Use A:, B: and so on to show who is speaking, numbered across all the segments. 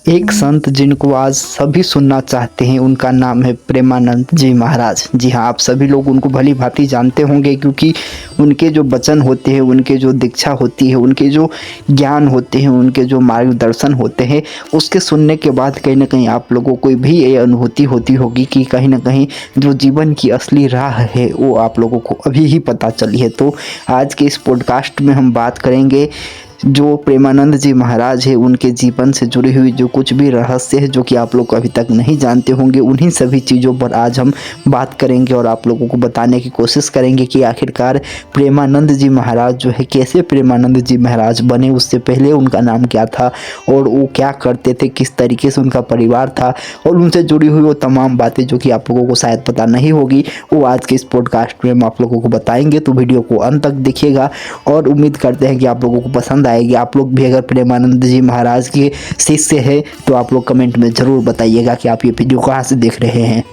A: एक संत जिनको आज सभी सुनना चाहते हैं, उनका नाम है प्रेमानंद जी महाराज। जी हाँ, आप सभी लोग उनको भली भांति जानते होंगे, क्योंकि उनके जो वचन होते हैं, उनके जो दीक्षा होती है, उनके जो ज्ञान होते हैं, उनके जो मार्गदर्शन होते हैं, उसके सुनने के बाद कहीं ना कहीं आप लोगों को भी ये अनुभूति होती होगी कि कहीं ना कहीं जो जीवन की असली राह है वो आप लोगों को अभी ही पता चली है। तो आज के इस पॉडकास्ट में हम बात करेंगे जो प्रेमानंद जी महाराज है, उनके जीवन से जुड़ी हुई जो कुछ भी रहस्य है जो कि आप लोग अभी तक नहीं जानते होंगे, उन्हीं सभी चीज़ों पर आज हम बात करेंगे और आप लोगों को बताने की कोशिश करेंगे कि आखिरकार प्रेमानंद जी महाराज जो है कैसे प्रेमानंद जी महाराज बने, उससे पहले उनका नाम क्या था और वो क्या करते थे, किस तरीके से उनका परिवार था, और उनसे जुड़ी हुई वो तमाम बातें जो कि आप लोगों को शायद पता नहीं होगी, वो आज के इस पॉडकास्ट में हम आप लोगों को बताएंगे। तो वीडियो को अंत तक देखिएगा और उम्मीद करते हैं कि आप लोगों को पसंद आएगी। आप लोग भी अगर प्रेमानंद जी महाराज के शिष्य हैं तो आप लोग कमेंट में ज़रूर बताइएगा कि आप ये वीडियो कहाँ से देख रहे हैं।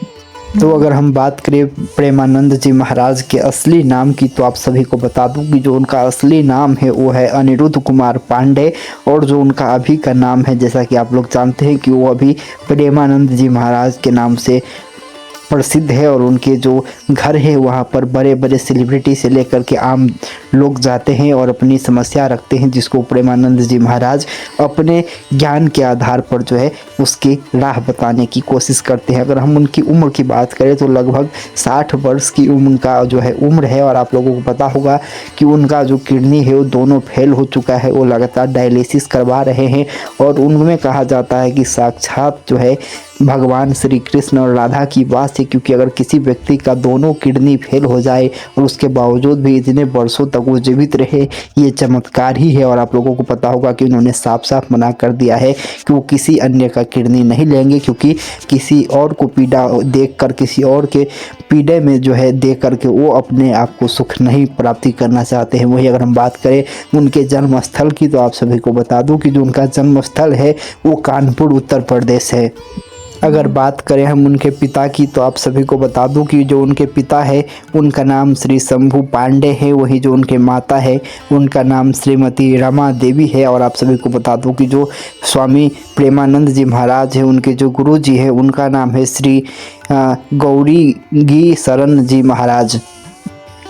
A: तो अगर हम बात करें प्रेमानंद जी महाराज के असली नाम की, तो आप सभी को बता दूं कि जो उनका असली नाम है वो है अनिरुद्ध कुमार पांडे, और जो उनका अभी का नाम है, जैसा कि आप लोग जानते हैं कि वो अभी प्रेमानंद जी महाराज के नाम से प्रसिद्ध है। और उनके जो घर है वहाँ पर बड़े बड़े सेलिब्रिटी से लेकर के आम लोग जाते हैं और अपनी समस्या रखते हैं, जिसको प्रेमानंद जी महाराज अपने ज्ञान के आधार पर जो है उसकी राह बताने की कोशिश करते हैं। अगर हम उनकी उम्र की बात करें तो लगभग 60 वर्ष की उनका जो है उम्र है, और आप लोगों को पता होगा कि उनका जो किडनी है वो दोनों फेल हो चुका है, वो लगातार डायलिसिस करवा रहे हैं। और उनमें कहा जाता है कि साक्षात जो है भगवान श्री कृष्ण और राधा की बात है, क्योंकि अगर किसी व्यक्ति का दोनों किडनी फेल हो जाए और उसके बावजूद भी इतने वर्षों तक वो जीवित रहे, ये चमत्कार ही है। और आप लोगों को पता होगा कि उन्होंने साफ साफ मना कर दिया है कि वो किसी अन्य का किडनी नहीं लेंगे, क्योंकि किसी और को पीड़ा देखकर, किसी और के पीड़े में जो है देख करके वो अपने आप को सुख नहीं प्राप्ति करना चाहते हैं। वही अगर हम बात करें उनके जन्म स्थल की, तो आप सभी को बता दूं कि जो उनका जन्म स्थल है वो कानपुर उत्तर प्रदेश है। अगर बात करें हम उनके पिता की, तो आप सभी को बता दूं कि जो उनके पिता है उनका नाम श्री शंभू पांडे है। वही जो उनके माता है उनका नाम श्रीमती रमा देवी है। और आप सभी को बता दूं कि जो स्वामी प्रेमानंद जी महाराज है, उनके जो गुरु जी है उनका नाम है श्री गौरी शरण जी महाराज।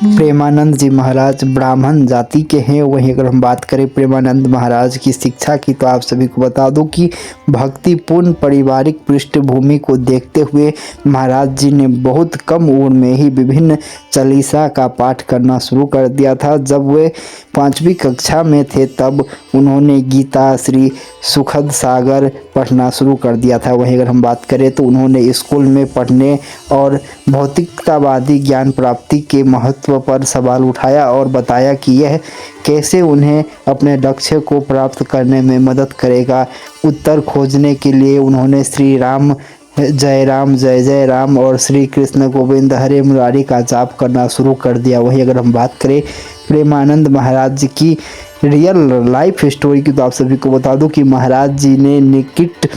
A: प्रेमानंद जी महाराज ब्राह्मण जाति के हैं। वहीं अगर हम बात करें प्रेमानंद महाराज की शिक्षा की, तो आप सभी को बता दूं कि भक्तिपूर्ण पारिवारिक पृष्ठभूमि को देखते हुए महाराज जी ने बहुत कम उम्र में ही विभिन्न चालीसा का पाठ करना शुरू कर दिया था। जब वे 5वीं कक्षा में थे तब उन्होंने गीता, श्री सुखद सागर पढ़ना शुरू कर दिया था। वहीं अगर हम बात करें तो उन्होंने स्कूल में पढ़ने और भौतिकतावादी ज्ञान प्राप्ति के महत्व पर सवाल उठाया और बताया कि यह कैसे उन्हें अपने लक्ष्य को प्राप्त करने में मदद करेगा। उत्तर खोजने के लिए उन्होंने श्री राम जय जय राम और श्री कृष्ण गोविंद हरे मुरारी का जाप करना शुरू कर दिया। वहीं अगर हम बात करें प्रेमानंद महाराज जी की रियल लाइफ स्टोरी की, तो आप सभी को बता दूं कि महाराज जी ने निकट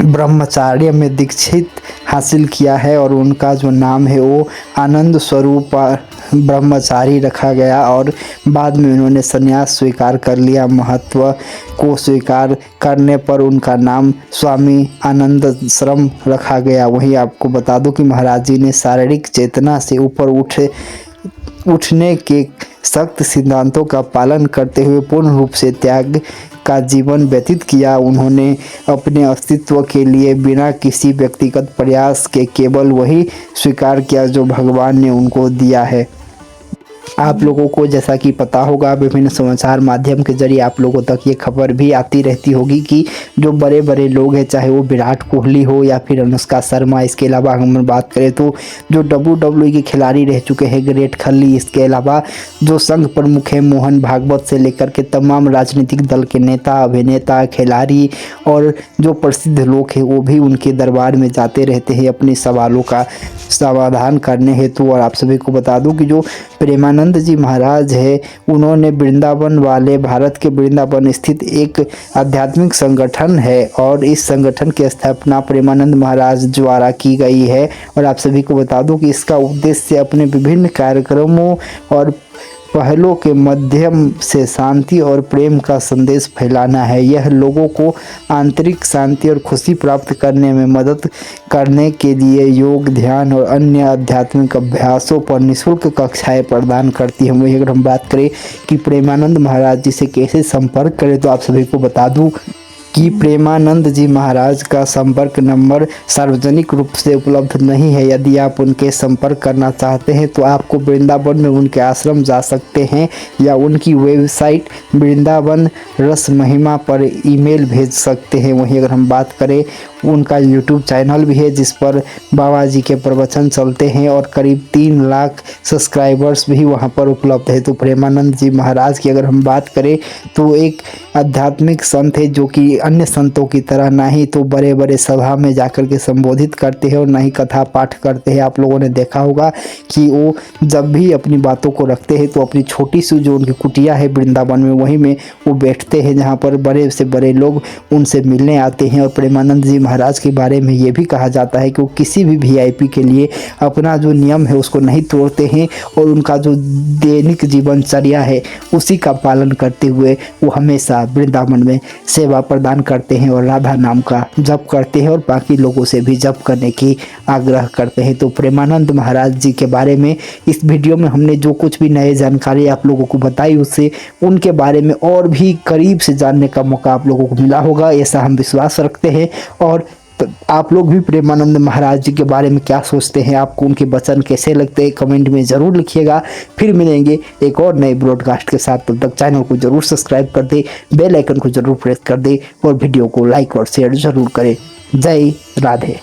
A: ब्रह्मचार्य में दीक्षित हासिल किया है, और उनका जो नाम है वो आनंद स्वरूप ब्रह्मचारी रखा गया। और बाद में उन्होंने संन्यास स्वीकार कर लिया। महत्व को स्वीकार करने पर उनका नाम स्वामी आनंद श्रम रखा गया। वहीं आपको बता दूं कि महाराज जी ने शारीरिक चेतना से ऊपर उठने के सख्त सिद्धांतों का पालन करते हुए पूर्ण रूप से त्याग का जीवन व्यतीत किया। उन्होंने अपने अस्तित्व के लिए बिना किसी व्यक्तिगत प्रयास के केवल वही स्वीकार किया जो भगवान ने उनको दिया है। आप लोगों को जैसा कि पता होगा, विभिन्न समाचार माध्यम के जरिए आप लोगों तक ये खबर भी आती रहती होगी कि जो बड़े बड़े लोग हैं, चाहे वो विराट कोहली हो या फिर अनुष्का शर्मा, इसके अलावा हम बात करें तो जो WWE के खिलाड़ी रह चुके हैं ग्रेट खली, इसके अलावा जो संघ प्रमुख हैं मोहन भागवत से लेकर के तमाम राजनीतिक दल के नेता, अभिनेता, खिलाड़ी और जो प्रसिद्ध लोग हैं वो भी उनके दरबार में जाते रहते हैं अपने सवालों का समाधान करने हेतु। और आप सभी को बता दूं कि जो प्रेमानंद जी महाराज है उन्होंने वृंदावन वाले भारत के वृंदावन स्थित एक आध्यात्मिक संगठन है, और इस संगठन की स्थापना प्रेमानंद महाराज द्वारा की गई है। और आप सभी को बता दूं कि इसका उद्देश्य अपने विभिन्न कार्यक्रमों और पहलों के माध्यम से शांति और प्रेम का संदेश फैलाना है। यह लोगों को आंतरिक शांति और खुशी प्राप्त करने में मदद करने के लिए योग, ध्यान और अन्य आध्यात्मिक अभ्यासों पर निःशुल्क कक्षाएं प्रदान करती है। वहीं अगर हम बात करें कि प्रेमानंद महाराज जी से कैसे संपर्क करें, तो आप सभी को बता दूं कि प्रेमानंद जी महाराज का संपर्क नंबर सार्वजनिक रूप से उपलब्ध नहीं है। यदि आप उनके संपर्क करना चाहते हैं तो आपको वृंदावन में उनके आश्रम जा सकते हैं या उनकी वेबसाइट वृंदावन रस महिमा पर ईमेल भेज सकते हैं। वहीं अगर हम बात करें, उनका यूट्यूब चैनल भी है जिस पर बाबा जी के प्रवचन चलते हैं और करीब 3 लाख सब्सक्राइबर्स भी वहां पर उपलब्ध है। तो प्रेमानंद जी महाराज की अगर हम बात करें तो एक आध्यात्मिक संत है जो कि अन्य संतों की तरह ना ही तो बड़े बड़े सभा में जाकर के संबोधित करते हैं और ना ही कथा पाठ करते हैं। आप लोगों ने देखा होगा कि वो जब भी अपनी बातों को रखते हैं तो अपनी छोटी सी जो उनकी कुटिया है वृंदावन में, वहीं में वो बैठते हैं जहाँ पर बड़े से बड़े लोग उनसे मिलने आते हैं। और प्रेमानंद जी महाराज के बारे में ये भी कहा जाता है कि वो किसी भी वीआईपी के लिए अपना जो नियम है उसको नहीं तोड़ते हैं और उनका जो दैनिक जीवनचर्या है उसी का पालन करते हुए वो हमेशा वृंदावन में सेवा प्रदान करते हैं और राधा नाम का जप करते हैं और बाकी लोगों से भी जप करने की आग्रह करते हैं। तो प्रेमानंद महाराज जी के बारे में इस वीडियो में हमने जो कुछ भी नए जानकारी आप लोगों को बताई, उससे उनके बारे में और भी करीब से जानने का मौका आप लोगों को मिला होगा, ऐसा हम विश्वास रखते हैं। और आप लोग भी प्रेमानंद महाराज जी के बारे में क्या सोचते हैं, आपको उनके वचन कैसे लगते हैं, कमेंट में ज़रूर लिखिएगा। फिर मिलेंगे एक और नए ब्रॉडकास्ट के साथ। तब तक चैनल को जरूर सब्सक्राइब कर दे, बेल आइकन को जरूर प्रेस कर दे और वीडियो को लाइक और शेयर जरूर करें। जय राधे।